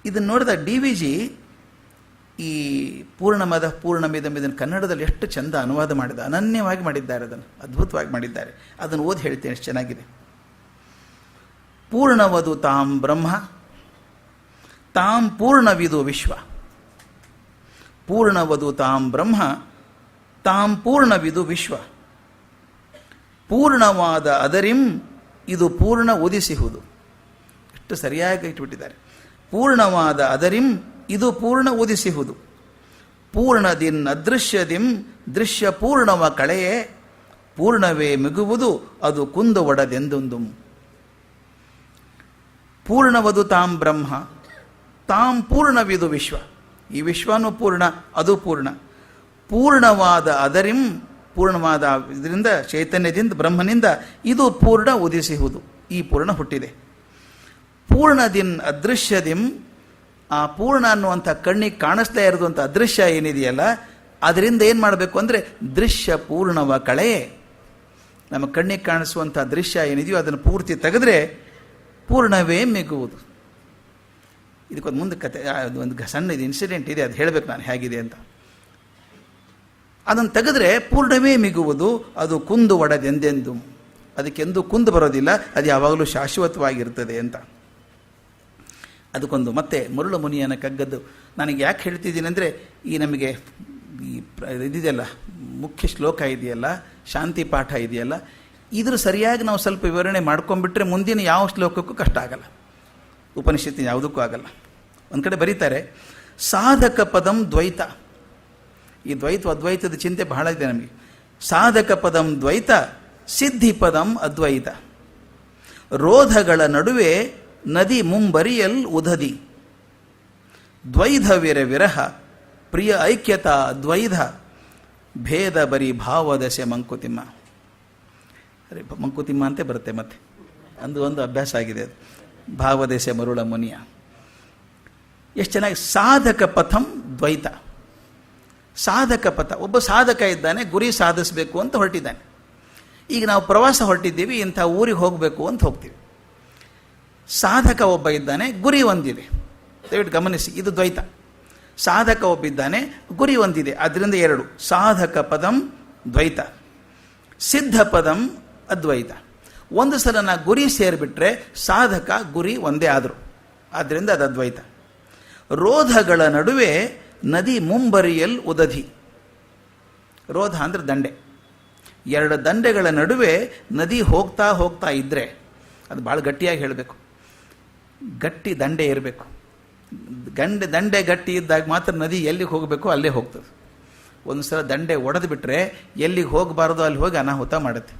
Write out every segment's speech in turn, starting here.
ಇದನ್ನು ನೋಡಿದ D V G ಈ ಪೂರ್ಣಮದ ಪೂರ್ಣಮಿದಂ ಇದನ್ನು ಕನ್ನಡದಲ್ಲಿ ಎಷ್ಟು ಚಂದ ಅನುವಾದ ಮಾಡಿದ, ಅನನ್ಯವಾಗಿ ಮಾಡಿದ್ದಾರೆ, ಅದನ್ನು ಅದ್ಭುತವಾಗಿ ಮಾಡಿದ್ದಾರೆ. ಅದನ್ನು ಓದಿ ಹೇಳ್ತೇನೆ, ಎಷ್ಟು ಚೆನ್ನಾಗಿದೆ. ಪೂರ್ಣವದು ತಾಂ ಬ್ರಹ್ಮ ತಾಂ ಪೂರ್ಣವಿದು ವಿಶ್ವ. ಪೂರ್ಣವದು ತಾಂ ಬ್ರಹ್ಮ ತಾಂ ಪೂರ್ಣವಿದು ವಿಶ್ವ. ಪೂರ್ಣವಾದ ಅದರಿಂ ಇದು ಪೂರ್ಣ ಉದಿಸಿಹುದು. ಎಷ್ಟು ಸರಿಯಾಗಿ ಇಟ್ಬಿಟ್ಟಿದ್ದಾರೆ. ಪೂರ್ಣವಾದ ಅದರಿಂ ಇದು ಪೂರ್ಣ ಉದಿಸಿಹುದು. ಪೂರ್ಣದಿನ್ ಅದೃಶ್ಯದಿಂ ದೃಶ್ಯ ಪೂರ್ಣವ ಕಳೆಯೇ ಪೂರ್ಣವೇ ಮಿಗುವುದು ಅದು ಕುಂದು ಒಡದೆಂದೊಂದು. ಪೂರ್ಣವದು ತಾಂ ಬ್ರಹ್ಮ ತಾಂ ಪೂರ್ಣವಿದು ವಿಶ್ವ. ಈ ವಿಶ್ವನೂ ಪೂರ್ಣ, ಅದು ಪೂರ್ಣ. ಪೂರ್ಣವಾದ ಅದರಿಂ ಪೂರ್ಣವಾದ ಇದರಿಂದ ಚೈತನ್ಯದಿಂದ ಬ್ರಹ್ಮನಿಂದ ಇದು ಪೂರ್ಣ ಉದಿಸಿಹುದು. ಈ ಪೂರ್ಣ ಹುಟ್ಟಿದೆ. ಪೂರ್ಣದಿನ್ ಅದೃಶ್ಯದಿಂ ಆ ಪೂರ್ಣ ಅನ್ನುವಂಥ ಕಣ್ಣಿಗೆ ಕಾಣಿಸ್ತಾ ಇರೋದಂಥ ಅದೃಶ್ಯ ಏನಿದೆಯಲ್ಲ, ಅದರಿಂದ ಏನು ಮಾಡಬೇಕು ಅಂದರೆ ದೃಶ್ಯ ಪೂರ್ಣವ ಕಳೆಯೇ. ನಮ್ಮ ಕಣ್ಣಿಗೆ ಕಾಣಿಸುವಂಥ ದೃಶ್ಯ ಏನಿದೆಯೋ ಅದನ್ನು ಪೂರ್ತಿ ತೆಗೆದ್ರೆ ಪೂರ್ಣವೇ ಮಿಗುವುದು. ಇದಕ್ಕೊಂದು ಮುಂದೆ ಕತೆ, ಒಂದು ಸಣ್ಣ ಇದು ಇನ್ಸಿಡೆಂಟ್ ಇದೆ, ಅದು ಹೇಳಬೇಕು ನಾನು ಹೇಗಿದೆ ಅಂತ. ಅದನ್ನು ತೆಗೆದ್ರೆ ಪೂರ್ಣವೇ ಮಿಗುವುದು ಅದು ಕುಂದು ಒಡದೆಂದೆಂದು. ಅದಕ್ಕೆಂದು ಕುಂದು ಬರೋದಿಲ್ಲ, ಅದು ಯಾವಾಗಲೂ ಶಾಶ್ವತವಾಗಿರ್ತದೆ ಅಂತ. ಅದಕ್ಕೊಂದು ಮತ್ತೆ ಮರುಳ ಮುನಿಯನ ಕಗ್ಗದ್ದು ನನಗೆ ಯಾಕೆ ಹೇಳ್ತಿದ್ದೀನಿ ಅಂದರೆ, ಈ ನಮಗೆ ಈ ಇದಿದೆಯಲ್ಲ ಮುಖ್ಯ ಶ್ಲೋಕ ಇದೆಯಲ್ಲ, ಶಾಂತಿ ಪಾಠ ಇದೆಯಲ್ಲ, ಇದ್ರ ಸರಿಯಾಗಿ ನಾವು ಸ್ವಲ್ಪ ವಿವರಣೆ ಮಾಡ್ಕೊಂಡ್ಬಿಟ್ರೆ ಮುಂದಿನ ಯಾವ ಶ್ಲೋಕಕ್ಕೂ ಕಷ್ಟ ಆಗಲ್ಲ, ಉಪನಿಷತ್ತಿನ ಯಾವುದಕ್ಕೂ ಆಗಲ್ಲ. ಒಂದು ಕಡೆ ಬರೀತಾರೆ, ಸಾಧಕ ಪದಂ ದ್ವೈತ. ಈ ದ್ವೈತ ಅದ್ವೈತದ ಚಿಂತೆ ಬಹಳ ಇದೆ ನಮಗೆ. ಸಾಧಕ ಪದಂ ದ್ವೈತ ಸಿದ್ಧಿ ಪದಂ ಅದ್ವೈತ. ರೋಧಗಳ ನಡುವೆ ನದಿ ಮುಂಬರಿಯಲ್ ಉದದಿ. ದ್ವೈಧವಿರ ವಿರಹ ಪ್ರಿಯ ಐಕ್ಯತಾ ದ್ವೈಧ ಭೇದ ಬರಿ ಭಾವದಶೆ ಮಂಕುತಿಮ್ಮ. ಅರೆ ಮಂಕುತಿಮ್ಮ ಅಂತೆ ಬರುತ್ತೆ ಮತ್ತೆ, ಅಂದು ಒಂದು ಅಭ್ಯಾಸ ಆಗಿದೆ ಅದು. ಭಾವದಶೆ ಮರುಳ ಮುನಿಯ ಎಷ್ಟು ಚೆನ್ನಾಗಿ. ಸಾಧಕ ಪಥಂ ದ್ವೈತ. ಸಾಧಕ ಪಥ, ಒಬ್ಬ ಸಾಧಕ ಇದ್ದಾನೆ, ಗುರಿ ಸಾಧಿಸಬೇಕು ಅಂತ ಹೊರಟಿದ್ದಾನೆ. ಈಗ ನಾವು ಪ್ರವಾಸ ಹೊರಟಿದ್ದೀವಿ, ಇಂಥ ಊರಿಗೆ ಹೋಗಬೇಕು ಅಂತ ಹೋಗ್ತೀವಿ. ಸಾಧಕ ಒಬ್ಬ ಇದ್ದಾನೆ, ಗುರಿ ಒಂದಿದೆ. ದಯವಿಟ್ಟು ಗಮನಿಸಿ, ಇದು ದ್ವೈತ. ಸಾಧಕ ಒಬ್ಬ ಇದ್ದಾನೆ, ಗುರಿ ಒಂದಿದೆ, ಅದರಿಂದ ಎರಡು. ಸಾಧಕ ಪದಂ ದ್ವೈತ, ಸಿದ್ಧ ಪದಂ ಅದ್ವೈತ. ಒಂದು ಸಲ ನಾ ಗುರಿ ಸೇರಿಬಿಟ್ರೆ ಸಾಧಕ ಗುರಿ ಒಂದೇ ಆದರು, ಆದ್ದರಿಂದ ಅದು ಅದ್ವೈತ. ರೋಧಗಳ ನಡುವೆ ನದಿ ಮುಂಬರಿಯಲ್ ಉದಧಿ. ರೋಧ ಅಂದರೆ ದಂಡೆ. ಎರಡು ದಂಡೆಗಳ ನಡುವೆ ನದಿ ಹೋಗ್ತಾ ಹೋಗ್ತಾ ಇದ್ದರೆ, ಅದು ಭಾಳ ಗಟ್ಟಿಯಾಗಿ ಹೇಳಬೇಕು, ಗಟ್ಟಿ ದಂಡೆ ಇರಬೇಕು. ದಂಡೆ ಗಟ್ಟಿ ಇದ್ದಾಗ ಮಾತ್ರ ನದಿ ಎಲ್ಲಿಗೆ ಹೋಗಬೇಕು ಅಲ್ಲೇ ಹೋಗ್ತದೆ. ಒಂದು ಸಲ ದಂಡೆ ಒಡೆದು ಬಿಟ್ಟರೆ ಎಲ್ಲಿಗೆ ಹೋಗಬಾರ್ದು ಅಲ್ಲಿ ಹೋಗಿ ಅನಾಹುತ ಮಾಡುತ್ತೆ.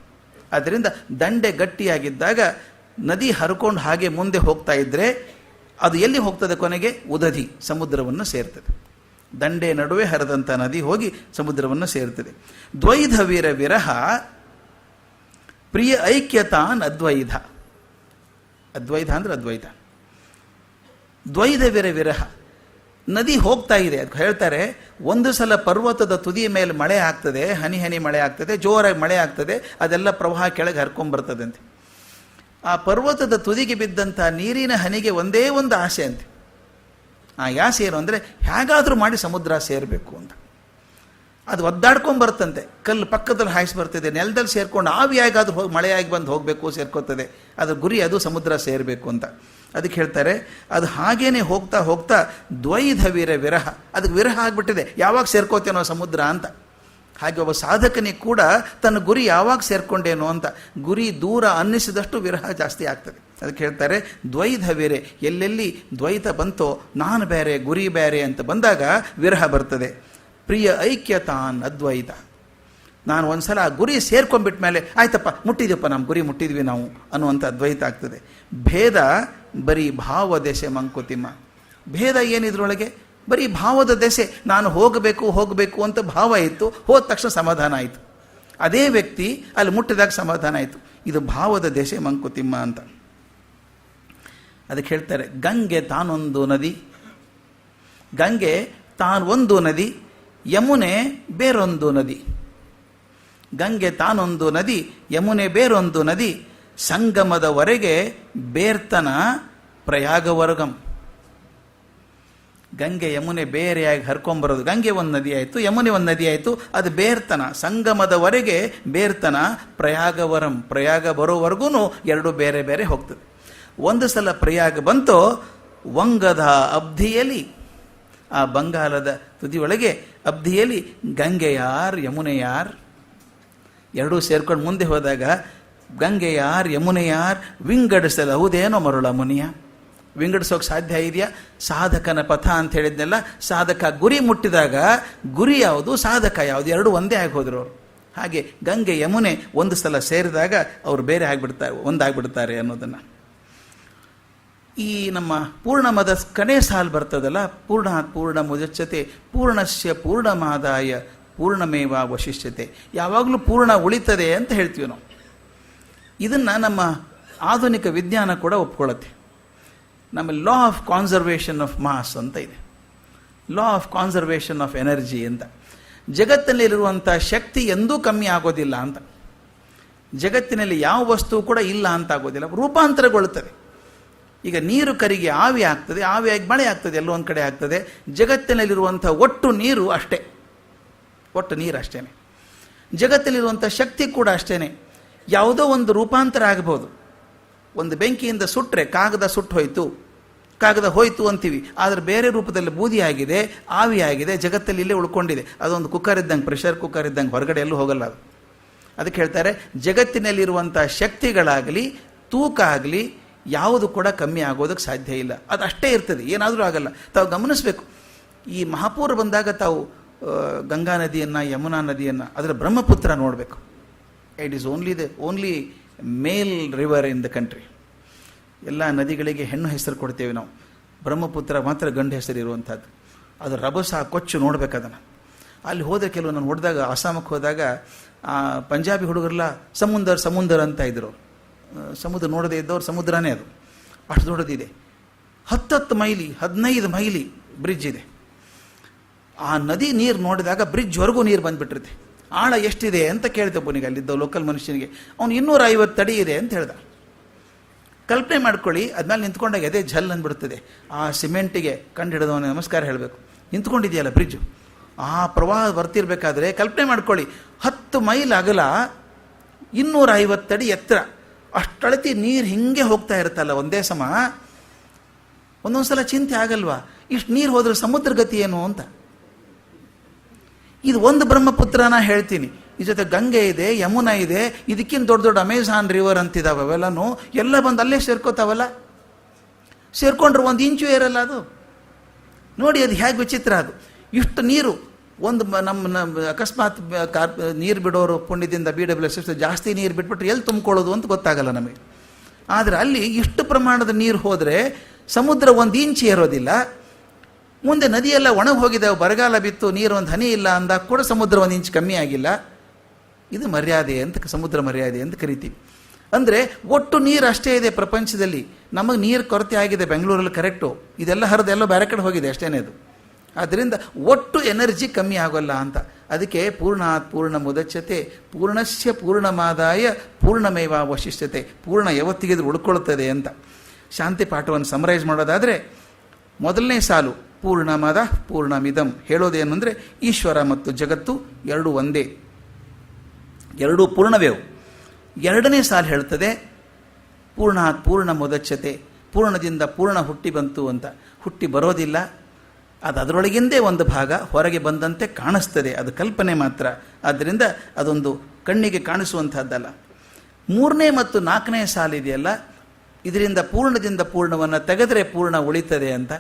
ಆದ್ದರಿಂದ ದಂಡೆ ಗಟ್ಟಿಯಾಗಿದ್ದಾಗ ನದಿ ಹರ್ಕೊಂಡು ಹಾಗೆ ಮುಂದೆ ಹೋಗ್ತಾ ಇದ್ದರೆ ಅದು ಎಲ್ಲಿ ಹೋಗ್ತದೆ? ಕೊನೆಗೆ ಉದಧಿ, ಸಮುದ್ರವನ್ನು ಸೇರ್ತದೆ. ದಂಡೆ ನಡುವೆ ಹರಿದಂಥ ನದಿ ಹೋಗಿ ಸಮುದ್ರವನ್ನು ಸೇರ್ತದೆ. ದ್ವೈಧವಿರ ವಿರಹ ಪ್ರಿಯ ಐಕ್ಯತಾನ್ ಅದ್ವೈತ. ಅದ್ವೈತ ಅಂದರೆ ಅದ್ವೈತ. ದ್ವೈಧವಿರ ವಿರಹ, ನದಿ ಹೋಗ್ತಾ ಇದೆ. ಅದು ಹೇಳ್ತಾರೆ, ಒಂದು ಸಲ ಪರ್ವತದ ತುದಿಯ ಮೇಲೆ ಮಳೆ ಆಗ್ತದೆ, ಹನಿ ಹನಿ ಮಳೆ ಆಗ್ತದೆ, ಜೋರಾಗಿ ಮಳೆ ಆಗ್ತದೆ, ಅದೆಲ್ಲ ಪ್ರವಾಹ ಕೆಳಗೆ ಹರ್ಕೊಂಬರ್ತದೆ ಅಂತೆ. ಆ ಪರ್ವತದ ತುದಿಗೆ ಬಿದ್ದಂಥ ನೀರಿನ ಹನಿಗೆ ಒಂದೇ ಒಂದು ಆಸೆ ಅಂತೆ. ಆ ಯಾಸೆ ಏನು ಅಂದರೆ, ಹೇಗಾದರೂ ಮಾಡಿ ಸಮುದ್ರ ಸೇರಬೇಕು ಅಂತ. ಅದು ಒದ್ದಾಡ್ಕೊಂಬರ್ತಂತೆ, ಕಲ್ಲು ಪಕ್ಕದಲ್ಲಿ ಹಾಯಿಸಿ ಬರ್ತದೆ, ನೆಲದಲ್ಲಿ ಸೇರ್ಕೊಂಡು ಆವಿಯಾಗಾದ್ರೂ ಹೋಗಿ ಮಳೆಯಾಗಿ ಬಂದು ಹೋಗಬೇಕು, ಸೇರ್ಕೋತದೆ. ಅದ್ರ ಗುರಿ ಅದು ಸಮುದ್ರ ಸೇರಬೇಕು ಅಂತ. ಅದಕ್ಕೆ ಹೇಳ್ತಾರೆ, ಅದು ಹಾಗೇನೆ ಹೋಗ್ತಾ ಹೋಗ್ತಾ ದ್ವೈಧವಿರ ವಿರಹ, ಅದಕ್ಕೆ ವಿರಹ ಆಗಿಬಿಟ್ಟಿದೆ, ಯಾವಾಗ ಸೇರ್ಕೋತೇನೋ ಸಮುದ್ರ ಅಂತ. ಹಾಗೆ ಒಬ್ಬ ಸಾಧಕನಿಗೆ ಕೂಡ ತನ್ನ ಗುರಿ ಯಾವಾಗ ಸೇರ್ಕೊಂಡೇನೋ ಅಂತ, ಗುರಿ ದೂರ ಅನ್ನಿಸಿದಷ್ಟು ವಿರಹ ಜಾಸ್ತಿ ಆಗ್ತದೆ. ಅದಕ್ಕೆ ಹೇಳ್ತಾರೆ, ದ್ವೈಧವಿರೆ, ಎಲ್ಲೆಲ್ಲಿ ದ್ವೈತ ಬಂತೋ, ನಾನು ಬೇರೆ ಗುರಿ ಬೇರೆ ಅಂತ ಬಂದಾಗ ವಿರಹ ಬರ್ತದೆ. ಪ್ರಿಯ ಐಕ್ಯತಾನ್ ಅದ್ವೈತ. ನಾನು ಒಂದು ಸಲ ಆ ಗುರಿ ಸೇರ್ಕೊಂಡ್ಬಿಟ್ಟ ಮೇಲೆ ಆಯ್ತಪ್ಪ, ಮುಟ್ಟಿದ್ಯಪ್ಪ, ನಮ್ಮ ಗುರಿ ಮುಟ್ಟಿದ್ವಿ ನಾವು ಅನ್ನುವಂಥ ಅದ್ವೈತ ಆಗ್ತದೆ. ಭೇದ ಬರೀ ಭಾವ ದೆಸೆ ಮಂಕುತಿಮ್ಮ. ಭೇದ ಏನಿದ್ರೊಳಗೆ? ಬರೀ ಭಾವದ ದೆಸೆ. ನಾನು ಹೋಗಬೇಕು ಅಂತ ಭಾವ ಇತ್ತು, ಹೋದ ತಕ್ಷಣ ಸಮಾಧಾನ ಆಯಿತು. ಅದೇ ವ್ಯಕ್ತಿ ಅಲ್ಲಿ ಮುಟ್ಟಿದಾಗ ಸಮಾಧಾನ ಆಯಿತು. ಇದು ಭಾವದ ದೆಸೆ ಮಂಕುತಿಮ್ಮ ಅಂತ. ಅದಕ್ಕೆ ಹೇಳ್ತಾರೆ, ಗಂಗೆ ತಾನೊಂದು ನದಿ, ಗಂಗೆ ತಾನೊಂದು ನದಿ, ಯಮುನೆ ಬೇರೊಂದು ನದಿ. ಗಂಗೆ ತಾನೊಂದು ನದಿ, ಯಮುನೆ ಬೇರೊಂದು ನದಿ, ಸಂಗಮದವರೆಗೆ ಬೇರ್ತನ ಪ್ರಯಾಗವರ್ಗಂ. ಗಂಗೆ ಯಮುನೆ ಬೇರೆಯಾಗಿ ಹರ್ಕೊಂಬರೋದು. ಗಂಗೆ ಒಂದು ನದಿ ಆಯಿತು, ಯಮುನೆ ಒಂದು ನದಿ ಆಯಿತು, ಅದು ಬೇರ್ತನ, ಸಂಗಮದವರೆಗೆ ಬೇರ್ತನ. ಪ್ರಯಾಗ ಬರೋವರೆಗೂ ಎರಡು ಬೇರೆ ಬೇರೆ ಹೋಗ್ತದೆ. ಒಂದು ಸಲ ಪ್ರಯಾಗ ಬಂತೋ, ವಂಗದ ಅಬ್ಧಿಯಲ್ಲಿ, ಆ ಬಂಗಾಲದ ತುದಿಯೊಳಗೆ ಅಬ್ಧಿಯಲ್ಲಿ ಗಂಗೆಯಾರ್ ಯಮುನೆಯಾರ್ ಎರಡೂ ಸೇರ್ಕೊಂಡು ಮುಂದೆ ಹೋದಾಗ ಗಂಗೆಯಾರ್ ಯಮುನೆಯಾರ್ ವಿಂಗಡಿಸಲಹುದೇನೋ ಮರುಳ ಮುನಿಯ. ವಿಂಗಡಿಸೋಕೆ ಸಾಧ್ಯ ಇದೆಯಾ? ಸಾಧಕನ ಪಥ ಅಂತ ಹೇಳಿದ್ನೆಲ್ಲ, ಸಾಧಕ ಗುರಿ ಮುಟ್ಟಿದಾಗ ಗುರಿ ಯಾವುದು ಸಾಧಕ ಯಾವುದು ಎರಡು ಒಂದೇ ಆಗಿ ಹೋದ್ರು ಅವರು. ಹಾಗೆ ಗಂಗೆ ಯಮುನೆ ಒಂದು ಸಲ ಸೇರಿದಾಗ ಅವರು ಬೇರೆ ಆಗಿಬಿಡ್ತಾರೆ, ಒಂದಾಗ್ಬಿಡ್ತಾರೆ ಅನ್ನೋದನ್ನು. ಈ ನಮ್ಮ ಪೂರ್ಣಮದ ಕಡೆ ಸಾಲು ಬರ್ತದಲ್ಲ, ಪೂರ್ಣ ಮುದಚ್ಯತೆ ಪೂರ್ಣಸ್ಯ ಪೂರ್ಣಮಾದಾಯ ಪೂರ್ಣಮೇವ ವಶಿಷ್ಯತೆ. ಯಾವಾಗಲೂ ಪೂರ್ಣ ಉಳಿತದೆ ಅಂತ ಹೇಳ್ತೀವಿ ನಾವು. ಇದನ್ನು ನಮ್ಮ ಆಧುನಿಕ ವಿಜ್ಞಾನ ಕೂಡ ಒಪ್ಕೊಳ್ಳುತ್ತೆ. ನಮ್ಮ law of conservation of mass ಅಂತ ಇದೆ, law of conservation of energy ಅಂತ. ಜಗತ್ತಿನಲ್ಲಿರುವಂಥ ಶಕ್ತಿ ಎಂದೂ ಕಮ್ಮಿ ಆಗೋದಿಲ್ಲ ಅಂತ. ಜಗತ್ತಿನಲ್ಲಿ ಯಾವ ವಸ್ತು ಕೂಡ ಇಲ್ಲ ಅಂತ ಆಗೋದಿಲ್ಲ, ರೂಪಾಂತರಗೊಳ್ಳುತ್ತದೆ. ಈಗ ನೀರು ಕರಿಗೆ ಆವಿ ಆಗ್ತದೆ, ಆವಿಯಾಗಿ ಮಳೆ ಆಗ್ತದೆ, ಎಲ್ಲೋ ಒಂದು ಕಡೆ ಆಗ್ತದೆ. ಜಗತ್ತಿನಲ್ಲಿರುವಂಥ ಒಟ್ಟು ನೀರು ಅಷ್ಟೇ, ಒಟ್ಟು ನೀರು ಅಷ್ಟೇ. ಜಗತ್ತಲ್ಲಿರುವಂಥ ಶಕ್ತಿ ಕೂಡ ಅಷ್ಟೇ. ಯಾವುದೋ ಒಂದು ರೂಪಾಂತರ ಆಗಬಹುದು. ಒಂದು ಬೆಂಕಿಯಿಂದ ಸುಟ್ಟರೆ ಕಾಗದ ಸುಟ್ಟು ಹೋಯಿತು, ಕಾಗದ ಹೋಯಿತು ಅಂತೀವಿ, ಆದರೆ ಬೇರೆ ರೂಪದಲ್ಲಿ ಬೂದಿ ಆಗಿದೆ, ಆವಿ ಆಗಿದೆ, ಜಗತ್ತಲ್ಲಿ ಇಲ್ಲೇ ಉಳ್ಕೊಂಡಿದೆ. ಅದೊಂದು ಕುಕ್ಕರ್ ಇದ್ದಂಗೆ, ಪ್ರೆಷರ್ ಕುಕ್ಕರ್ ಇದ್ದಂಗೆ, ಹೊರಗಡೆ ಎಲ್ಲೂ ಹೋಗಲ್ಲ ಅದು. ಅದಕ್ಕೆ ಹೇಳ್ತಾರೆ, ಜಗತ್ತಿನಲ್ಲಿರುವಂಥ ಶಕ್ತಿಗಳಾಗಲಿ ತೂಕ ಆಗಲಿ ಯಾವುದು ಕೂಡ ಕಮ್ಮಿ ಆಗೋದಕ್ಕೆ ಸಾಧ್ಯ ಇಲ್ಲ. ಅದು ಅಷ್ಟೇ ಇರ್ತದೆ, ಏನಾದರೂ ಆಗಲ್ಲ. ತಾವು ಗಮನಿಸಬೇಕು, ಈ ಮಹಾಪೂರ್ ಬಂದಾಗ ತಾವು ಗಂಗಾ ನದಿಯನ್ನು, ಯಮುನಾ ನದಿಯನ್ನು, ಅದರ ಬ್ರಹ್ಮಪುತ್ರ ನೋಡಬೇಕು. It is only male river in the country. ಎಲ್ಲ ನದಿಗಳಿಗೆ ಹೆಣ್ಣು ಹೆಸರು ಕೊಡ್ತೇವೆ ನಾವು, ಬ್ರಹ್ಮಪುತ್ರ ಮಾತ್ರ ಗಂಡು ಹೆಸರು ಇರುವಂಥದ್ದು. ಅದು ರಭಸ ಕೊಚ್ಚು ನೋಡ್ಬೇಕು ಅದನ್ನು. ಅಲ್ಲಿ ಹೋದರೆ ಕೆಲವು ನಾನು ನೋಡಿದಾಗ, ಅಸ್ಸಾಮಕ್ಕೆ ಹೋದಾಗ ಪಂಜಾಬಿ ಹುಡುಗರೆಲ್ಲ ಸಮುದ್ರ ಅಂತ ಇದ್ರು. ಸಮುದ್ರ ನೋಡದೇ ಇದ್ದವ್ರು ಸಮುದ್ರನೇ ಅದು, ಅಷ್ಟು ದೊಡ್ಡದಿದೆ. 10 ಮೈಲಿ 15 ಮೈಲಿ ಬ್ರಿಡ್ಜ್ ಇದೆ. ಆ ನದಿ ನೀರು ನೋಡಿದಾಗ ಬ್ರಿಡ್ಜ್ವರೆಗೂ ನೀರು ಬಂದುಬಿಟ್ಟಿರುತ್ತೆ. ಆಳ ಎಷ್ಟಿದೆ ಅಂತ ಕೇಳಿದೆ ಒಬ್ಬನಿಗೆ, ಅಲ್ಲಿದ್ದ ಲೋಕಲ್ ಮನುಷ್ಯನಿಗೆ. ಅವನು 250 ಅಡಿ ಇದೆ ಅಂತ ಹೇಳ್ದ. ಕಲ್ಪನೆ ಮಾಡ್ಕೊಳ್ಳಿ, ಅದ್ಮೇಲೆ ನಿಂತ್ಕೊಂಡಾಗ ಅದೇ ಝಲ್ ಅಂದ್ಬಿಡ್ತದೆ. ಆ ಸಿಮೆಂಟಿಗೆ ಕಂಡು ಹಿಡಿದವನು ನಮಸ್ಕಾರ ಹೇಳಬೇಕು. ನಿಂತ್ಕೊಂಡಿದೆಯಲ್ಲ ಬ್ರಿಡ್ಜು, ಆ ಪ್ರವಾಹ ಬರ್ತಿರ್ಬೇಕಾದ್ರೆ ಕಲ್ಪನೆ ಮಾಡ್ಕೊಳ್ಳಿ, 10 ಮೈಲ್ ಅಗಲ, 250 ಅಡಿ ಎತ್ತರ, ಅಷ್ಟಳತಿ ನೀರು ಹಿಂಗೆ ಹೋಗ್ತಾ ಇರುತ್ತಲ್ಲ ಒಂದೇ ಸಮ. ಒಂದೊಂದು ಸಲ ಚಿಂತೆ ಆಗಲ್ವಾ, ಇಷ್ಟು ನೀರು ಹೋದ್ರೆ ಸಮುದ್ರ ಗತಿ ಏನು ಅಂತ. ಇದು ಒಂದು ಬ್ರಹ್ಮಪುತ್ರನ ಹೇಳ್ತೀನಿ, ಈ ಜೊತೆ ಗಂಗೆ ಇದೆ, ಯಮುನಾ ಇದೆ, ಇದಕ್ಕಿಂತ ದೊಡ್ಡ ದೊಡ್ಡ ಅಮೆಝಾನ್ ರಿವರ್ ಅಂತಿದ್ದಾವೆ. ಅವೆಲ್ಲನೂ ಎಲ್ಲ ಬಂದು ಅಲ್ಲೇ ಸೇರ್ಕೋತಾವಲ್ಲ. ಸೇರ್ಕೊಂಡ್ರೆ 1 ಇಂಚು ಏರಲ್ಲ ಅದು. ನೋಡಿ ಅದು ಹೇಗೆ ವಿಚಿತ್ರ. ಅದು ಇಷ್ಟು ನೀರು ಒಂದು ನಮ್ಮ ಅಕಸ್ಮಾತ್ ನೀರು ಬಿಡೋರು ಪುಣ್ಯದಿಂದ BWSS ಜಾಸ್ತಿ ನೀರು ಬಿಟ್ಬಿಟ್ರೆ ಎಲ್ಲಿ ತುಂಬಿಕೊಳ್ಳೋದು ಅಂತ ಗೊತ್ತಾಗಲ್ಲ ನಮಗೆ. ಆದರೆ ಅಲ್ಲಿ ಇಷ್ಟು ಪ್ರಮಾಣದ ನೀರು ಹೋದರೆ ಸಮುದ್ರ 1 ಇಂಚು ಏರೋದಿಲ್ಲ. ಮುಂದೆ ನದಿಯೆಲ್ಲ ಒಣಗಿ ಹೋಗಿದ್ದಾವೆ, ಬರಗಾಲ ಬಿತ್ತು, ನೀರು ಒಂದು ಹನಿ ಇಲ್ಲ ಅಂದಾಗ ಕೂಡ ಸಮುದ್ರ 1 ಇಂಚು ಕಮ್ಮಿ ಆಗಿಲ್ಲ. ಇದು ಮರ್ಯಾದೆ ಅಂತ, ಸಮುದ್ರ ಮರ್ಯಾದೆ ಅಂತ ಕರಿತೀವಿ. ಅಂದರೆ ಒಟ್ಟು ನೀರು ಅಷ್ಟೇ ಇದೆ ಪ್ರಪಂಚದಲ್ಲಿ. ನಮಗೆ ನೀರು ಕೊರತೆ ಆಗಿದೆ ಬೆಂಗಳೂರಲ್ಲಿ, ಕರೆಕ್ಟು. ಇದೆಲ್ಲ ಹರಿದೆಲ್ಲೋ ಬೇರೆ ಕಡೆ ಹೋಗಿದೆ ಅಷ್ಟೇನೇ ಅದು. ಆದ್ದರಿಂದ ಒಟ್ಟು ಎನರ್ಜಿ ಕಮ್ಮಿ ಆಗೋಲ್ಲ ಅಂತ. ಅದಕ್ಕೆ ಪೂರ್ಣಾತ್ ಪೂರ್ಣ ಮುದಚ್ಯತೆ ಪೂರ್ಣಸ್ಯ ಪೂರ್ಣಮಾದಾಯ ಪೂರ್ಣಮೇವ ವಶಿಷ್ಯತೆ. ಪೂರ್ಣ ಯಾವತ್ತಿಗಿದ್ರು ಉಳ್ಕೊಳ್ತದೆ ಅಂತ. ಶಾಂತಿ ಪಾಠವನ್ನು ಸಮರೈಸ್ ಮಾಡೋದಾದರೆ, ಮೊದಲನೇ ಸಾಲು ಪೂರ್ಣಮದ ಪೂರ್ಣಮಿದಂ ಹೇಳೋದೇನು ಅಂದರೆ, ಈಶ್ವರ ಮತ್ತು ಜಗತ್ತು ಎರಡೂ ಒಂದೇ, ಎರಡೂ ಪೂರ್ಣವೇವು. ಎರಡನೇ ಸಾಲು ಹೇಳ್ತದೆ ಪೂರ್ಣಾತ್ ಪೂರ್ಣ ಮುದಚ್ಯತೆ, ಪೂರ್ಣದಿಂದ ಪೂರ್ಣ ಹುಟ್ಟಿ ಬಂತು ಅಂತ. ಹುಟ್ಟಿ ಬರೋದಿಲ್ಲ, ಅದು ಅದರೊಳಗಿಂದೇ ಒಂದು ಭಾಗ, ಹೊರಗೆ ಬಂದಂತೆ ಕಾಣಿಸ್ತದೆ, ಅದು ಕಲ್ಪನೆ ಮಾತ್ರ. ಆದ್ದರಿಂದ ಅದೊಂದು ಕಣ್ಣಿಗೆ ಕಾಣಿಸುವಂಥದ್ದಲ್ಲ. 3ನೇ ಮತ್ತು 4ನೇ ಸಾಲಿದೆಯಲ್ಲ, ಇದರಿಂದ ಪೂರ್ಣದಿಂದ ಪೂರ್ಣವನ್ನು ತೆಗೆದರೆ ಪೂರ್ಣ ಉಳಿತದೆ ಅಂತ.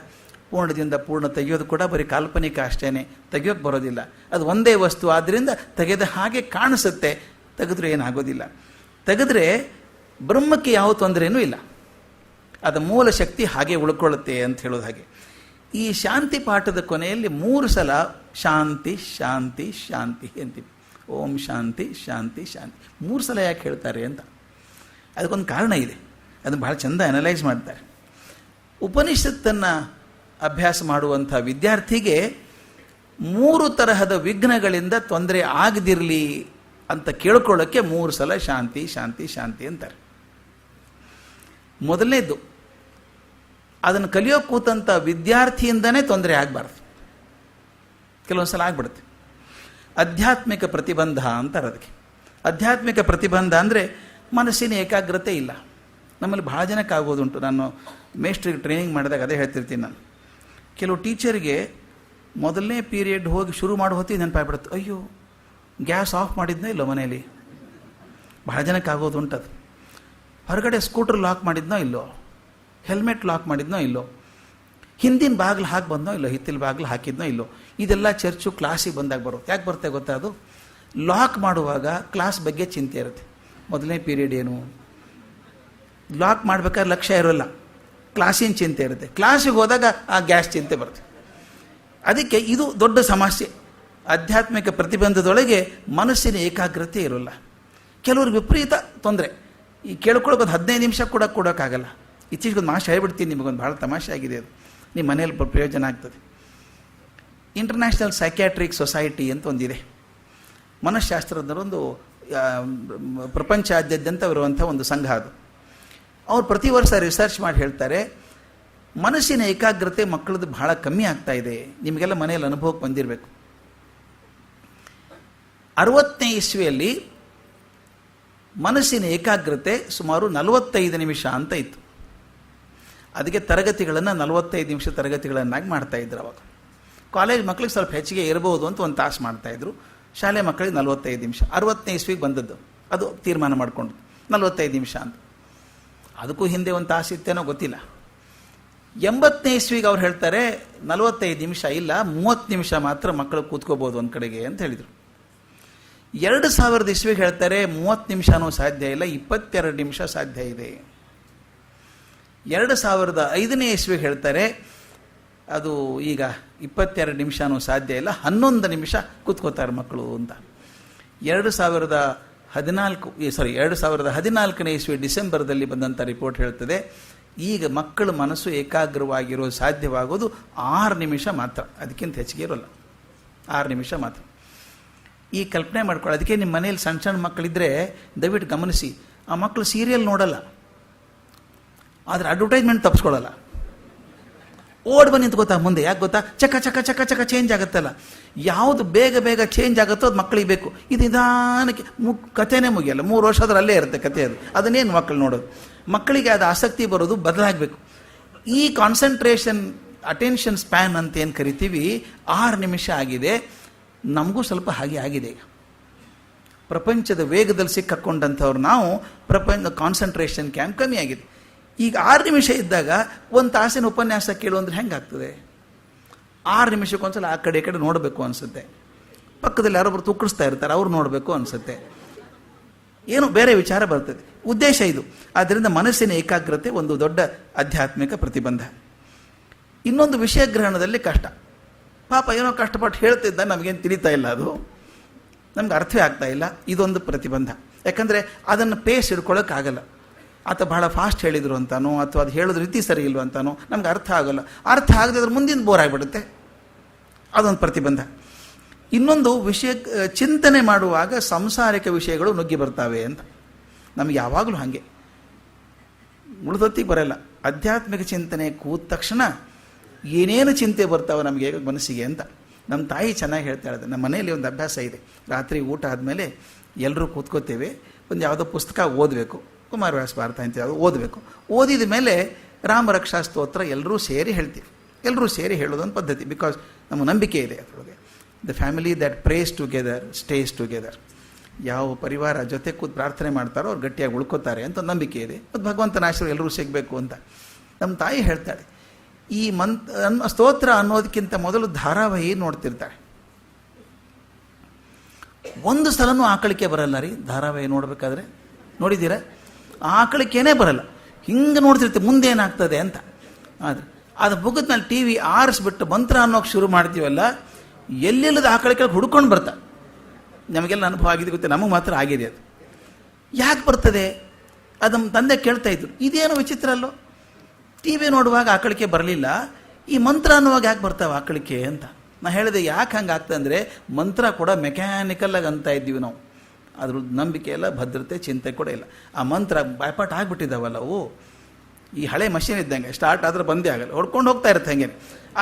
ಪೂರ್ಣದಿಂದ ಪೂರ್ಣ ತೆಗೆಯೋದು ಕೂಡ ಬರೀ ಕಾಲ್ಪನಿಕ ಅಷ್ಟೇ, ತೆಗೆಯೋಕ್ಕೆ ಬರೋದಿಲ್ಲ. ಅದು ಒಂದೇ ವಸ್ತು, ಆದ್ದರಿಂದ ತೆಗೆದ ಹಾಗೆ ಕಾಣಿಸುತ್ತೆ, ತೆಗೆದ್ರೆ ಏನಾಗೋದಿಲ್ಲ. ತೆಗೆದ್ರೆ ಬ್ರಹ್ಮಕ್ಕೆ ಯಾವ ತೊಂದರೆಯೂ ಇಲ್ಲ, ಅದು ಮೂಲ ಶಕ್ತಿ ಹಾಗೆ ಉಳ್ಕೊಳ್ಳುತ್ತೆ ಅಂತ ಹೇಳೋದು ಹಾಗೆ. ಈ ಶಾಂತಿ ಪಾಠದ ಕೊನೆಯಲ್ಲಿ 3 ಸಲ ಶಾಂತಿ ಶಾಂತಿ ಶಾಂತಿ ಅಂತೀವಿ. ಓಂ ಶಾಂತಿ ಶಾಂತಿ ಶಾಂತಿ 3 ಸಲ ಯಾಕೆ ಹೇಳ್ತಾರೆ ಅಂತ ಅದಕ್ಕೊಂದು ಕಾರಣ ಇದೆ. ಅದನ್ನು ಬಹಳ ಚೆಂದ ಅನಲೈಸ್ ಮಾಡ್ತಾರೆ. ಉಪನಿಷತ್ತನ್ನು ಅಭ್ಯಾಸ ಮಾಡುವಂಥ ವಿದ್ಯಾರ್ಥಿಗೆ 3 ತರಹದ ವಿಘ್ನಗಳಿಂದ ತೊಂದರೆ ಆಗದಿರಲಿ ಅಂತ ಕೇಳ್ಕೊಳ್ಳೋಕ್ಕೆ 3 ಸಲ ಶಾಂತಿ ಶಾಂತಿ ಶಾಂತಿ ಅಂತಾರೆ. ಮೊದಲನೇದು ಅದನ್ನು ಕಲಿಯೋ ಕೂತಂಥ ವಿದ್ಯಾರ್ಥಿಯಿಂದನೇ ತೊಂದರೆ ಆಗಬಾರ್ದು. ಕೆಲವೊಂದು ಸಲ ಆಗ್ಬಿಡುತ್ತೆ. ಆಧ್ಯಾತ್ಮಿಕ ಪ್ರತಿಬಂಧ ಅಂತಾರೆ ಅದಕ್ಕೆ. ಆಧ್ಯಾತ್ಮಿಕ ಪ್ರತಿಬಂಧ ಅಂದರೆ ಮನಸ್ಸಿನ ಏಕಾಗ್ರತೆ ಇಲ್ಲ. ನಮ್ಮಲ್ಲಿ ಭಾಳ ಜನಕ್ಕೆ ಆಗೋದುಂಟು. ನಾನು ಮೇಸ್ಟ್ರಿಗೆ ಟ್ರೈನಿಂಗ್ ಮಾಡಿದಾಗ ಅದೇ ಹೇಳ್ತಿರ್ತೀನಿ ನಾನು. ಕೆಲವು ಟೀಚರ್ಗೆ ಮೊದಲನೇ ಪೀರಿಯಡ್ ಹೋಗಿ ಶುರು ಮಾಡೋ ಹೊತ್ತಿಗೆ ನೆನಪಾಗ್ಬಿಡುತ್ತೆ, ಅಯ್ಯೋ ಗ್ಯಾಸ್ ಆಫ್ ಮಾಡಿದ್ನೋ ಇಲ್ಲೋ ಮನೇಲಿ. ಭಾಳ ಜನಕ್ಕೆ ಆಗೋದುಂಟು ಅದು. ಹೊರಗಡೆ ಸ್ಕೂಟ್ರ್ ಲಾಕ್ ಮಾಡಿದ್ನೋ ಇಲ್ಲೋ, ಹೆಲ್ಮೆಟ್ ಲಾಕ್ ಮಾಡಿದ್ನೋ ಇಲ್ಲೋ, ಹಿಂದಿನ ಬಾಗಿಲು ಹಾಕಿ ಬಂದೋ ಇಲ್ಲೋ, ಹಿತ್ತಿಲ ಬಾಗಿಲು ಹಾಕಿದ್ನೋ ಇಲ್ಲೋ. ಇದೆಲ್ಲ ಚರ್ಚು ಕ್ಲಾಸಿಗೆ ಬಂದಾಗ ಬರುತ್ತೆ. ಯಾಕೆ ಬರುತ್ತೆ ಗೊತ್ತಾ? ಅದು ಲಾಕ್ ಮಾಡುವಾಗ ಕ್ಲಾಸ್ ಬಗ್ಗೆ ಚಿಂತೆ ಇರುತ್ತೆ. ಮೊದಲನೇ ಪೀರಿಯಡ್ ಏನು, ಲಾಕ್ ಮಾಡ್ಬೇಕಾದ್ರೆ ಲಕ್ಷ್ಯ ಇರೋಲ್ಲ, ಕ್ಲಾಸಿನ ಚಿಂತೆ ಇರುತ್ತೆ. ಕ್ಲಾಸಿಗೆ ಹೋದಾಗ ಆ ಗ್ಯಾಸ್ ಚಿಂತೆ ಬರುತ್ತೆ. ಅದಕ್ಕೆ ಇದು ದೊಡ್ಡ ಸಮಸ್ಯೆ. ಆಧ್ಯಾತ್ಮಿಕ ಪ್ರತಿಬಂಧದೊಳಗೆ ಮನಸ್ಸಿನ ಏಕಾಗ್ರತೆ ಇರೋಲ್ಲ. ಕೆಲವ್ರಿಗೆ ವಿಪರೀತ ತೊಂದರೆ. ಈ ಕೇಳ್ಕೊಳಕ್ಕೆ 15 ನಿಮಿಷ ಕೂಡ ಕೊಡೋಕ್ಕಾಗಲ್ಲ. ಇತ್ತೀಚೆಗೊಂದು ಮಾಷೆ ಹೇಳ್ಬಿಡ್ತೀನಿ, ನಿಮಗೊಂದು ಭಾಳ ತಮಾಷೆ ಆಗಿದೆ ಅದು, ನಿಮ್ಮ ಮನೇಲಿ ಪ್ರಯೋಜನ ಆಗ್ತದೆ. ಇಂಟರ್ನ್ಯಾಷನಲ್ ಸೈಕ್ಯಾಟ್ರಿಕ್ ಸೊಸೈಟಿ ಅಂತ ಒಂದಿದೆ, ಮನಃಶಾಸ್ತ್ರದವರೊಂದು ಪ್ರಪಂಚಾದ್ಯಂತ ಇರುವಂಥ ಒಂದು ಸಂಘ ಅದು. ಅವ್ರು ಪ್ರತಿ ವರ್ಷ ರಿಸರ್ಚ್ ಮಾಡಿ ಹೇಳ್ತಾರೆ, ಮನಸ್ಸಿನ ಏಕಾಗ್ರತೆ ಮಕ್ಕಳದ್ದು ಭಾಳ ಕಮ್ಮಿ ಆಗ್ತಾ ಇದೆ. ನಿಮಗೆಲ್ಲ ಮನೆಯಲ್ಲಿ ಅನುಭವಕ್ಕೆ ಬಂದಿರಬೇಕು. 60ನೇ ಇಸ್ವಿಯಲ್ಲಿ ಮನಸ್ಸಿನ ಏಕಾಗ್ರತೆ ಸುಮಾರು 45 ನಿಮಿಷ ಅಂತ ಇತ್ತು. ಅದಕ್ಕೆ ತರಗತಿಗಳನ್ನು 45 ನಿಮಿಷ ತರಗತಿಗಳನ್ನಾಗಿ ಮಾಡ್ತಾಯಿದ್ರು. ಅವಾಗ ಕಾಲೇಜ್ ಮಕ್ಕಳಿಗೆ ಸ್ವಲ್ಪ ಹೆಚ್ಚಿಗೆ ಇರ್ಬೋದು ಅಂತ 1 ತಾಸು ಮಾಡ್ತಾಯಿದ್ರು. ಶಾಲೆ ಮಕ್ಕಳಿಗೆ 45 ನಿಮಿಷ. 60ನೇ ಇಸ್ವಿಗೆ ಬಂದದ್ದು ಅದು ತೀರ್ಮಾನ ಮಾಡಿಕೊಂಡು 45 ನಿಮಿಷ ಅಂತ. ಅದಕ್ಕೂ ಹಿಂದೆ 1 ತಾಸು ಇತ್ತೇನೋ ಗೊತ್ತಿಲ್ಲ. 80ನೇ ಇಸ್ವಿಗೆ ಅವ್ರು ಹೇಳ್ತಾರೆ 45 ನಿಮಿಷ ಇಲ್ಲ, 30 ನಿಮಿಷ ಮಾತ್ರ ಮಕ್ಕಳು ಕೂತ್ಕೋಬೋದು ಒಂದು ಕಡೆಗೆ ಅಂತ ಹೇಳಿದರು. 2000 ಇಸ್ವಿಗೆ ಹೇಳ್ತಾರೆ 30 ನಿಮಿಷನೂ ಸಾಧ್ಯ ಇಲ್ಲ, 22 ನಿಮಿಷ ಸಾಧ್ಯ ಇದೆ. 2005ನೇ ಇಸ್ವಿಗೆ ಹೇಳ್ತಾರೆ ಅದು ಈಗ 22 ನಿಮಿಷನೂ ಸಾಧ್ಯ ಇಲ್ಲ, 11 ನಿಮಿಷ ಕೂತ್ಕೋತಾರೆ ಮಕ್ಕಳು ಅಂತ. 2014ನೇ ಇಸ್ವಿ ಡಿಸೆಂಬರ್ದಲ್ಲಿ ಬಂದಂಥ ರಿಪೋರ್ಟ್ ಹೇಳ್ತದೆ, ಈಗ ಮಕ್ಕಳ ಮನಸ್ಸು ಏಕಾಗ್ರವಾಗಿರೋ ಸಾಧ್ಯವಾಗೋದು 6 ನಿಮಿಷ ಮಾತ್ರ, ಅದಕ್ಕಿಂತ ಹೆಚ್ಚಿಗೆ ಇರೋಲ್ಲ, 6 ನಿಮಿಷ ಮಾತ್ರ. ಈ ಕಲ್ಪನೆ ಮಾಡ್ಕೊಳ್ಳಿ. ಅದಕ್ಕೆ ನಿಮ್ಮ ಮನೇಲಿ ಸಣ್ಣ ಸಣ್ಣ ಮಕ್ಕಳಿದ್ರೆ ದಯವಿಟ್ಟು ಗಮನಿಸಿ, ಆ ಮಕ್ಕಳು ಸೀರಿಯಲ್ ನೋಡಲ್ಲ, ಆದರೆ ಅಡ್ವರ್ಟೈಸ್ಮೆಂಟ್ ತಪ್ಪಿಸ್ಕೊಳ್ಳಲ್ಲ. ಓಡ್ ಬಂದು ನಿಂತ್ಕೋತಾ ಮುಂದೆ. ಯಾಕೆ ಗೊತ್ತಾ? ಚಕ ಚಕ ಚಕ ಚಕ ಚೇಂಜ್ ಆಗುತ್ತಲ್ಲ. ಯಾವುದು ಬೇಗ ಬೇಗ ಚೇಂಜ್ ಆಗುತ್ತೋ ಅದು ಮಕ್ಕಳಿಗೆ ಬೇಕು. ಇದು ನಿಧಾನಕ್ಕೆ ಕಥೆನೇ ಮುಗಿಯಲ್ಲ, 3 ವರ್ಷದಲ್ಲಿ ಅಲ್ಲೇ ಇರುತ್ತೆ ಕಥೆ. ಅದನ್ನೇನು ಮಕ್ಕಳು ನೋಡೋದು. ಮಕ್ಕಳಿಗೆ ಅದು ಆಸಕ್ತಿ ಬರೋದು ಬದಲಾಗಬೇಕು. ಈ ಕಾನ್ಸಂಟ್ರೇಷನ್ ಅಟೆನ್ಷನ್ ಸ್ಪ್ಯಾನ್ ಅಂತ ಏನು ಕರಿತೀವಿ, 6 ನಿಮಿಷ ಆಗಿದೆ. ನಮಗೂ ಸ್ವಲ್ಪ ಹಾಗೆ ಆಗಿದೆ. ಈಗ ಪ್ರಪಂಚದ ವೇಗದಲ್ಲಿ ಸಿಕ್ಕಾಕೊಂಡಂಥವ್ರು ನಾವು, ಕಾನ್ಸಂಟ್ರೇಷನ್ ಕ್ಯಾಂಪ್ ಕಮ್ಮಿ ಆಗಿದೆ. ಈಗ 6 ನಿಮಿಷ ಇದ್ದಾಗ 1 ತಾಸಿನ ಉಪನ್ಯಾಸ ಕೇಳು ಅಂದ್ರೆ ಹೆಂಗಾಗ್ತದೆ? 6 ನಿಮಿಷಕ್ಕೊಂದ್ಸಲ ಆ ಕಡೆ ಈ ಕಡೆ ನೋಡಬೇಕು ಅನಿಸುತ್ತೆ. ಪಕ್ಕದಲ್ಲಿ ಯಾರೊಬ್ಬರು ತುಕ್ಕಡಿಸ್ತಾ ಇರ್ತಾರೆ, ಅವ್ರು ನೋಡಬೇಕು ಅನಿಸುತ್ತೆ. ಏನು ಬೇರೆ ವಿಚಾರ ಬರ್ತದೆ. ಉದ್ದೇಶ ಇದು. ಆದ್ದರಿಂದ ಮನಸ್ಸಿನ ಏಕಾಗ್ರತೆ ಒಂದು ದೊಡ್ಡ ಆಧ್ಯಾತ್ಮಿಕ ಪ್ರತಿಬಂಧ. ಇನ್ನೊಂದು ವಿಷಯ ಗ್ರಹಣದಲ್ಲಿ ಕಷ್ಟ. ಪಾಪ ಏನೋ ಕಷ್ಟಪಟ್ಟು ಹೇಳ್ತಿದ್ದ, ನಮಗೇನು ತಿಳಿತಾ ಇಲ್ಲ, ಅದು ನಮ್ಗೆ ಅರ್ಥವೇ ಆಗ್ತಾ ಇಲ್ಲ. ಇದೊಂದು ಪ್ರತಿಬಂಧ. ಯಾಕಂದರೆ ಅದನ್ನು ಪೇಸ್ ಹಿಡ್ಕೊಳ್ಳೋಕ್ಕಾಗಲ್ಲ. ಆತ ಬಹಳ ಫಾಸ್ಟ್ ಹೇಳಿದರು ಅಂತಾನೋ ಅಥವಾ ಅದು ಹೇಳೋದು ರೀತಿ ಸರಿ ಇಲ್ವ ಅಂತಾನೋ ನಮ್ಗೆ ಅರ್ಥ ಆಗೋಲ್ಲ. ಅರ್ಥ ಆಗದೆ ಅದ್ರ ಮುಂದಿನ ಬೋರ್ ಆಗಿಬಿಡುತ್ತೆ. ಅದೊಂದು ಪ್ರತಿಬಂಧ. ಇನ್ನೊಂದು ವಿಷಯ, ಚಿಂತನೆ ಮಾಡುವಾಗ ಸಂಸಾರಿಕ ವಿಷಯಗಳು ನುಗ್ಗಿ ಬರ್ತಾವೆ ಅಂತ. ನಮ್ಗೆ ಯಾವಾಗಲೂ ಹಾಗೆ ಉಳಿದೊತ್ತಿಗೆ ಬರೋಲ್ಲ. ಆಧ್ಯಾತ್ಮಿಕ ಚಿಂತನೆ ಕೂತ ತಕ್ಷಣ ಏನೇನು ಚಿಂತೆ ಬರ್ತಾವೆ ನಮಗೆ ಮನಸ್ಸಿಗೆ ಅಂತ. ನಮ್ಮ ತಾಯಿ ಚೆನ್ನಾಗಿ ಹೇಳ್ತಾ ಇದ್ದಾರೆ. ನಮ್ಮ ಮನೆಯಲ್ಲಿ ಒಂದು ಅಭ್ಯಾಸ ಇದೆ, ರಾತ್ರಿ ಊಟ ಆದಮೇಲೆ ಎಲ್ಲರೂ ಕೂತ್ಕೋತೇವೆ, ಒಂದು ಯಾವುದೋ ಪುಸ್ತಕ ಓದಬೇಕು, ಕುಮಾರವ್ಯಾಸ ಭಾರತ ಅಂತ ಯಾವುದು ಓದಬೇಕು. ಓದಿದ ಮೇಲೆ ರಾಮರಕ್ಷಾ ಸ್ತೋತ್ರ ಎಲ್ಲರೂ ಸೇರಿ ಹೇಳ್ತೀವಿ. ಎಲ್ಲರೂ ಸೇರಿ ಹೇಳೋದೊಂದು ಪದ್ಧತಿ. ಬಿಕಾಸ್ ನಮ್ಮ ನಂಬಿಕೆ ಇದೆ ಅದರೊಳಗೆ, the family that prays together stays together. ಯಾವ ಪರಿವಾರ ಜೊತೆ ಕೂತು ಪ್ರಾರ್ಥನೆ ಮಾಡ್ತಾರೋ ಅವ್ರು ಗಟ್ಟಿಯಾಗಿ ಉಳ್ಕೋತಾರೆ ಅಂತ ನಂಬಿಕೆ ಇದೆ. ಮತ್ತು ಭಗವಂತನ ಆಶೀರ್ವಾದ ಎಲ್ಲರೂ ಸಿಗಬೇಕು ಅಂತ ನಮ್ಮ ತಾಯಿ ಹೇಳ್ತಾಳೆ. ಈ ಸ್ತೋತ್ರ ಅನ್ನೋದಕ್ಕಿಂತ ಮೊದಲು ಧಾರಾವಾಹಿ ನೋಡ್ತಿರ್ತಾಳೆ. ಒಂದು ಸಲನೂ ಆಕಳಿಕೆ ಬರಲ್ಲ ರೀ ಧಾರಾವಾಹಿ ನೋಡಬೇಕಾದ್ರೆ. ನೋಡಿದ್ದೀರಾ? ಆಕಳಿಕೆನೇ ಬರಲ್ಲ. ಹಿಂಗೆ ನೋಡ್ತಿರ್ತೀವಿ ಮುಂದೆ ಏನಾಗ್ತದೆ ಅಂತ. ಆದರೆ ಅದು ಮುಗಿದ್ಮೇಲೆ ಟಿ ವಿ ಆರಿಸ್ಬಿಟ್ಟು ಮಂತ್ರ ಅನ್ನೋಕೆ ಶುರು ಮಾಡ್ತೀವಲ್ಲ, ಎಲ್ಲೆಲ್ಲದ ಆಕಳಿಕೆ ಹುಡ್ಕೊಂಡು ಬರ್ತಾ. ನಮಗೆಲ್ಲ ಅನುಭವ ಆಗಿದೆ, ಗೊತ್ತೆ, ನಮಗೆ ಮಾತ್ರ ಆಗಿದೆ. ಅದು ಯಾಕೆ ಬರ್ತದೆ? ಅದು ನಮ್ಮ ತಂದೆ ಕೇಳ್ತಾ ಇದ್ರು, ಇದೇನೋ ವಿಚಿತ್ರ ಅಲ್ಲೋ, ಟಿ ವಿ ನೋಡುವಾಗ ಆಕಳಿಕೆ ಬರಲಿಲ್ಲ, ಈ ಮಂತ್ರ ಅನ್ನುವಾಗ ಯಾಕೆ ಬರ್ತಾವೆ ಆಕಳಿಕೆ ಅಂತ. ನಾನು ಹೇಳಿದೆ, ಯಾಕೆ ಹಂಗೆ ಆಗ್ತದೆ ಅಂದರೆ ಮಂತ್ರ ಕೂಡ ಮೆಕ್ಯಾನಿಕಲ್ಲಾಗಿ ಅಂತ ಇದ್ದೀವಿ ನಾವು. ಅದ್ರ ನಂಬಿಕೆ ಇಲ್ಲ, ಭದ್ರತೆ, ಚಿಂತೆ ಕೂಡ ಇಲ್ಲ. ಆ ಮಂತ್ರ ಬಾಯ್ಪಾಟ್ ಆಗಿಬಿಟ್ಟಿದ್ದಾವಲ್ಲ ಅವು. ಈ ಹಳೆ ಮಷೀನ್ ಇದ್ದಂಗೆ, ಸ್ಟಾರ್ಟ್ ಆದ್ರೆ ಬಂದೇ ಆಗಲ್ಲ, ಹೊಡ್ಕೊಂಡು ಹೋಗ್ತಾ ಇರುತ್ತೆ ಹಂಗೆ.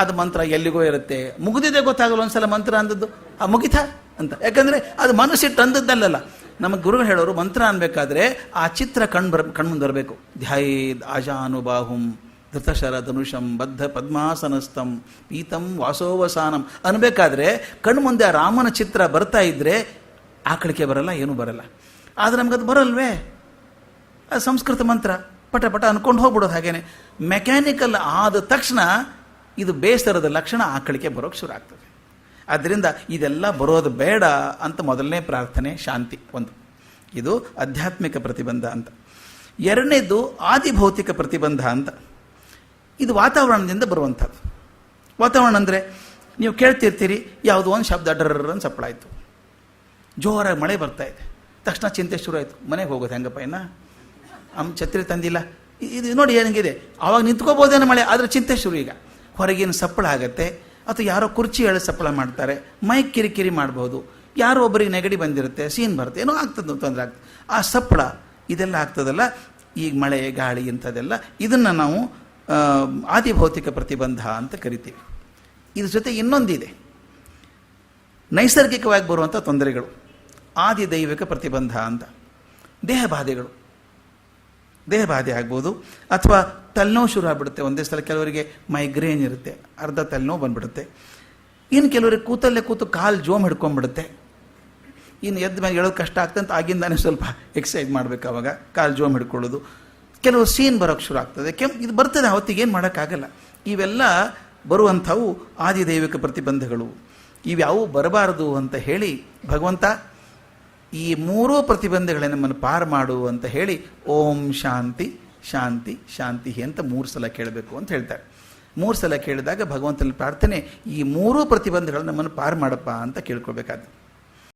ಅದು ಮಂತ್ರ ಎಲ್ಲಿಗೋ ಇರುತ್ತೆ, ಮುಗಿದಿದೆ ಗೊತ್ತಾಗಲ್ಲ ಒಂದ್ಸಲ ಮಂತ್ರ ಅಂದದ್ದು ಮುಗಿತಾ ಅಂತ. ಯಾಕಂದರೆ ಅದು ಮನಸ್ಸಿಟ್ಟು ಅಂದದ್ದಲ್ಲ. ನಮಗೆ ಗುರುಗಳು ಹೇಳೋರು ಮಂತ್ರ ಅನ್ಬೇಕಾದ್ರೆ ಆ ಚಿತ್ರ ಕಣ್ಮುಂದೆ ಬರಬೇಕು. ಧ್ಯಾಯೇದ್ ಆಜಾನುಬಾಹುಂ ಧೃತಶರ ಧನುಷಂ ಬದ್ಧ ಪದ್ಮಾಸನಸ್ಥಂ ಪೀತಂ ವಾಸೋವಸಾನಂ ಅನ್ಬೇಕಾದ್ರೆ ಕಣ್ಮುಂದೆ ಆ ರಾಮನ ಚಿತ್ರ ಬರ್ತಾ ಇದ್ರೆ ಆಕಳಿಕೆ ಬರಲ್ಲ, ಏನೂ ಬರಲ್ಲ. ಆದರೆ ನಮಗದು ಬರಲ್ವೇ, ಅದು ಸಂಸ್ಕೃತ ಮಂತ್ರ, ಪಟ ಪಟ ಅನ್ಕೊಂಡು ಹೋಗ್ಬಿಡೋದು. ಹಾಗೇನೆ ಮೆಕ್ಯಾನಿಕಲ್ ಆದ ತಕ್ಷಣ ಇದು ಬೇಸರದ ಲಕ್ಷಣ, ಆಕಳಿಕೆ ಬರೋಕ್ಕೆ ಶುರು ಆಗ್ತದೆ. ಆದ್ದರಿಂದ ಇದೆಲ್ಲ ಬರೋದು ಬೇಡ ಅಂತ ಮೊದಲನೇ ಪ್ರಾರ್ಥನೆ ಶಾಂತಿ ಒಂದು. ಇದು ಆಧ್ಯಾತ್ಮಿಕ ಪ್ರತಿಬಂಧ ಅಂತ. ಎರಡನೇದು ಆದಿಭೌತಿಕ ಪ್ರತಿಬಂಧ ಅಂತ. ಇದು ವಾತಾವರಣದಿಂದ ಬರುವಂಥದ್ದು. ವಾತಾವರಣ ಅಂದರೆ ನೀವು ಕೇಳ್ತಿರ್ತೀರಿ, ಯಾವುದೋ ಒಂದು ಶಬ್ದ ಡರ್ರನ್ನು ಸಪ್ಪಳಾಯಿತು, ಜೋರಾಗಿ ಮಳೆ ಬರ್ತಾ ಇದೆ, ತಕ್ಷಣ ಚಿಂತೆ ಶುರು ಆಯಿತು, ಮನೆಗೆ ಹೋಗೋದು ಹೆಂಗಪ್ಪ ಇನ್ನು ಛತ್ರಿ ತಂದಿಲ್ಲ, ಇದು ನೋಡಿ ಏನಿದೆ, ಆವಾಗ ನಿಂತ್ಕೋಬೋದೇನೋ ಮಳೆ, ಆದರೆ ಚಿಂತೆ ಶುರು. ಈಗ ಹೊರಗಿನ ಸಪ್ಪಳ ಆಗುತ್ತೆ, ಅಥವಾ ಯಾರೋ ಕುರ್ಚಿ ಎಳೆ ಸಪ್ಪಳ ಮಾಡ್ತಾರೆ, ಮೈಕ್ ಕಿರಿಕಿರಿ ಮಾಡ್ಬೋದು, ಯಾರೋ ಒಬ್ಬರಿಗೆ ನೆಗಡಿ ಬಂದಿರುತ್ತೆ, ಸೀನ್ ಬರುತ್ತೆ, ಏನೋ ಆಗ್ತದೆ, ತೊಂದರೆ ಆಗ್ತದೆ, ಆ ಸಪ್ಪಳ ಇದೆಲ್ಲ ಆಗ್ತದಲ್ಲ, ಈಗ ಮಳೆ ಗಾಳಿ ಇಂಥದ್ದೆಲ್ಲ, ಇದನ್ನು ನಾವು ಆದಿಭೌತಿಕ ಪ್ರತಿಬಂಧ ಅಂತ ಕರಿತೀವಿ. ಇದ್ರ ಜೊತೆ ಇನ್ನೊಂದಿದೆ, ನೈಸರ್ಗಿಕವಾಗಿ ಬರುವಂಥ ತೊಂದರೆಗಳು, ಆದಿದೈವಿಕ ಪ್ರತಿಬಂಧ ಅಂತ. ದೇಹಬಾಧೆಗಳು, ದೇಹಬಾಧೆ ಆಗ್ಬೋದು, ಅಥವಾ ತಲೆನೋವು ಶುರು ಆಗಿಬಿಡುತ್ತೆ ಒಂದೇ ಸಲ. ಕೆಲವರಿಗೆ ಮೈಗ್ರೇನ್ ಇರುತ್ತೆ, ಅರ್ಧ ತಲೆನೋವು ಬಂದ್ಬಿಡುತ್ತೆ. ಇನ್ನು ಕೆಲವರಿಗೆ ಕೂತಲ್ಲೇ ಕೂತು ಕಾಲು ಜೋಮ್ ಹಿಡ್ಕೊಂಡ್ಬಿಡುತ್ತೆ, ಇನ್ನು ಎದ್ದ ಮೇಲೆ ಹೇಳೋದು ಕಷ್ಟ ಆಗ್ತಂತ ಆಗಿಂದಾನೆ ಸ್ವಲ್ಪ ಎಕ್ಸಸೈಸ್ ಮಾಡಬೇಕು, ಅವಾಗ ಕಾಲು ಜೋಮ್ ಹಿಡ್ಕೊಳ್ಳೋದು. ಕೆಲವು ಸೀನ್ ಬರೋಕ್ಕೆ ಶುರು ಆಗ್ತದೆ, ಇದು ಬರ್ತದೆ, ಅವತ್ತಿಗೆ ಏನು ಮಾಡೋಕ್ಕಾಗಲ್ಲ. ಇವೆಲ್ಲ ಬರುವಂಥವು ಆದಿದೈವಿಕ ಪ್ರತಿಬಂಧಗಳು. ಇವ್ಯಾವು ಬರಬಾರದು ಅಂತ ಹೇಳಿ ಭಗವಂತ ಈ ಮೂರೂ ಪ್ರತಿಬಂಧಗಳನ್ನ ನಮ್ಮನ್ನು ಪಾರು ಮಾಡು ಅಂತ ಹೇಳಿ ಓಂ ಶಾಂತಿ ಶಾಂತಿ ಶಾಂತಿ ಅಂತ 3 ಸಲ ಕೇಳಬೇಕು ಅಂತ ಹೇಳ್ತಾರೆ. 3 ಸಲ ಕೇಳಿದಾಗ ಭಗವಂತನಲ್ಲಿ ಪ್ರಾರ್ಥನೆ, ಈ ಮೂರೂ ಪ್ರತಿಬಂಧಗಳನ್ನ ನಮ್ಮನ್ನು ಪಾರು ಮಾಡಪ್ಪ ಅಂತ ಕೇಳ್ಕೊಳ್ಬೇಕಾದ್ರೆ